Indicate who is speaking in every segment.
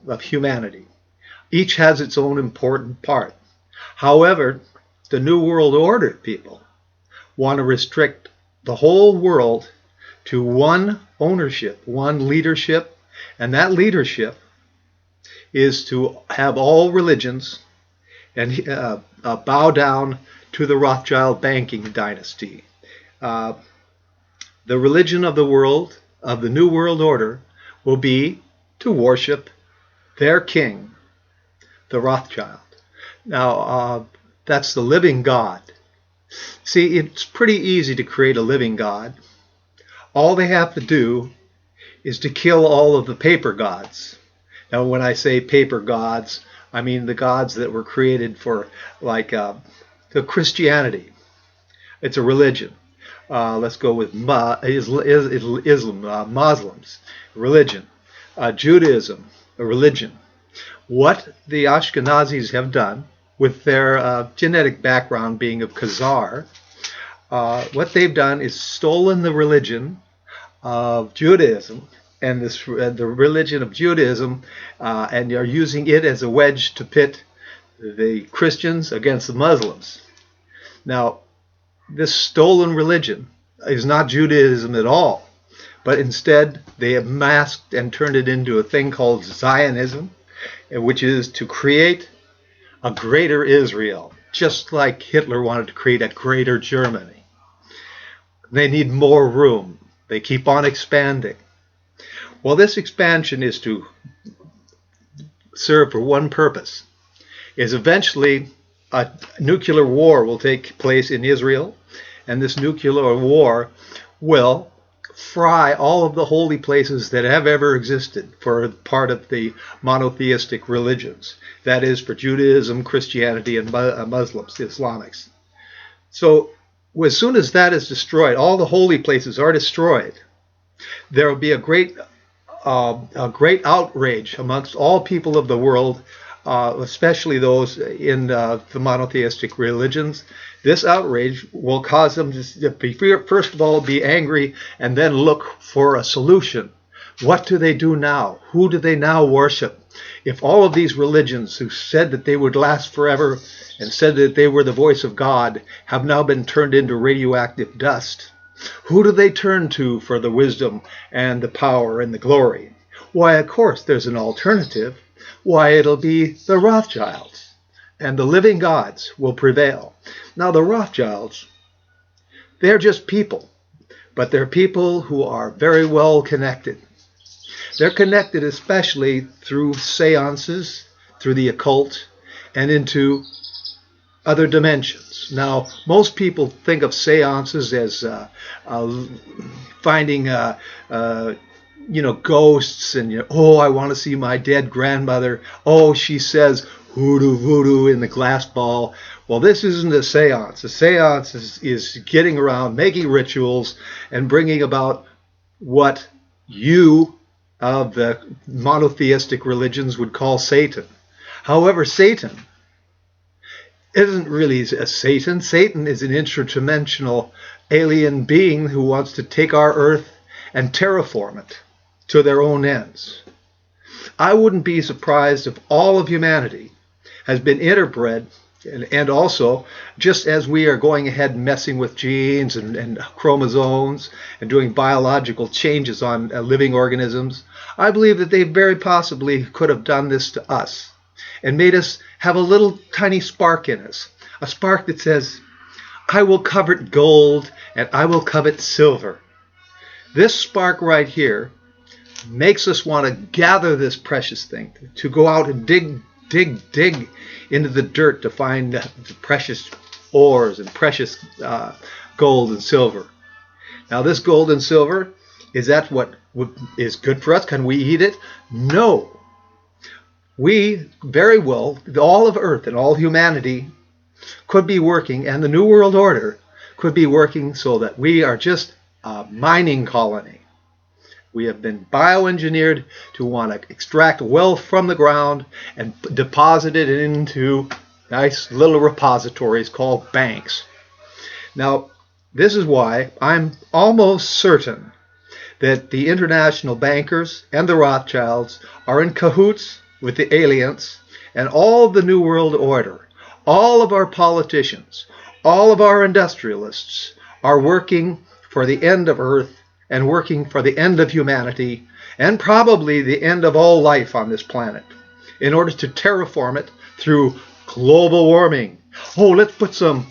Speaker 1: of humanity. Each has its own important part. However, the New World Order people want to restrict the whole world to one ownership, one leadership, and that leadership is to have all religions and bow down to the Rothschild banking dynasty. The religion of the world, of the New World Order, will be to worship their king, the Rothschild. Now, that's the living God. See, it's pretty easy to create a living God. All they have to do is to kill all of the paper gods. Now, when I say paper gods, I mean the gods that were created for, like, the Christianity. It's a religion. Let's go with Islam, Muslims, religion. Judaism, a religion. What the Ashkenazis have done with their genetic background being of Khazar, what they've done is stolen the religion of Judaism and the religion of Judaism, and are using it as a wedge to pit the Christians against the Muslims. Now, this stolen religion is not Judaism at all, but instead they have masked and turned it into a thing called Zionism, which is to create a greater Israel, just like Hitler wanted to create a greater Germany. They need more room. They keep on expanding. Well, this expansion is to serve for one purpose, is eventually a nuclear war will take place in Israel, and this nuclear war will fry all of the holy places that have ever existed for part of the monotheistic religions. That is, for Judaism, Christianity, and Muslims, the Islamics. So as soon as that is destroyed, all the holy places are destroyed, there will be a great outrage amongst all people of the world, especially those in the monotheistic religions. This outrage will cause them to be, first of all, be angry and then look for a solution. What do they do now? Who do they now worship? If all of these religions who said that they would last forever and said that they were the voice of God have now been turned into radioactive dust, who do they turn to for the wisdom and the power and the glory? Why, of course, there's an alternative. Why, it'll be the Rothschilds, and the living gods will prevail. Now, the Rothschilds, they're just people, but they're people who are very well connected. They're connected especially through seances, through the occult, and into other dimensions. Now, most people think of seances as finding ghosts, and oh, I want to see my dead grandmother. Oh, she says hoodoo voodoo in the glass ball. Well, this isn't a seance. A seance is getting around, making rituals, and bringing about what you of the monotheistic religions would call Satan. However, Satan isn't really a Satan. Satan is an interdimensional alien being who wants to take our earth and terraform it to their own ends. I wouldn't be surprised if all of humanity has been interbred, and also, just as we are going ahead and messing with genes and chromosomes and doing biological changes on living organisms, I believe that they very possibly could have done this to us and made us have a little tiny spark in us, a spark that says, I will covet gold and I will covet silver. This spark right here makes us want to gather this precious thing, to go out and dig into the dirt to find the precious ores and precious gold and silver. Now, this gold and silver, is that what is good for us? Can we eat it? No. We very well, all of Earth and all humanity could be working, and the New World Order could be working so that we are just a mining colony. We have been bioengineered to want to extract wealth from the ground and deposit it into nice little repositories called banks. Now, this is why I'm almost certain that the international bankers and the Rothschilds are in cahoots with the aliens and all the New World Order. All of our politicians, all of our industrialists are working for the end of Earth and working for the end of humanity and probably the end of all life on this planet in order to terraform it through global warming. Oh, let's put some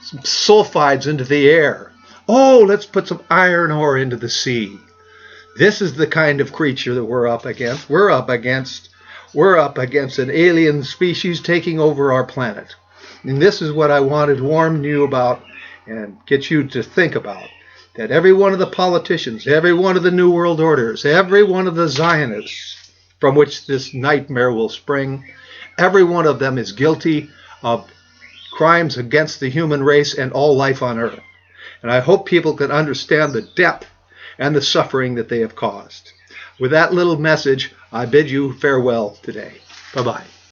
Speaker 1: sulfides into the air. Oh, let's put some iron ore into the sea. This is the kind of creature that we're up against. We're up against an alien species taking over our planet. And this is what I wanted to warn you about and get you to think about. That every one of the politicians, every one of the New World Orders, every one of the Zionists from which this nightmare will spring, every one of them is guilty of crimes against the human race and all life on earth. And I hope people can understand the depth and the suffering that they have caused. With that little message, I bid you farewell today. Bye-bye.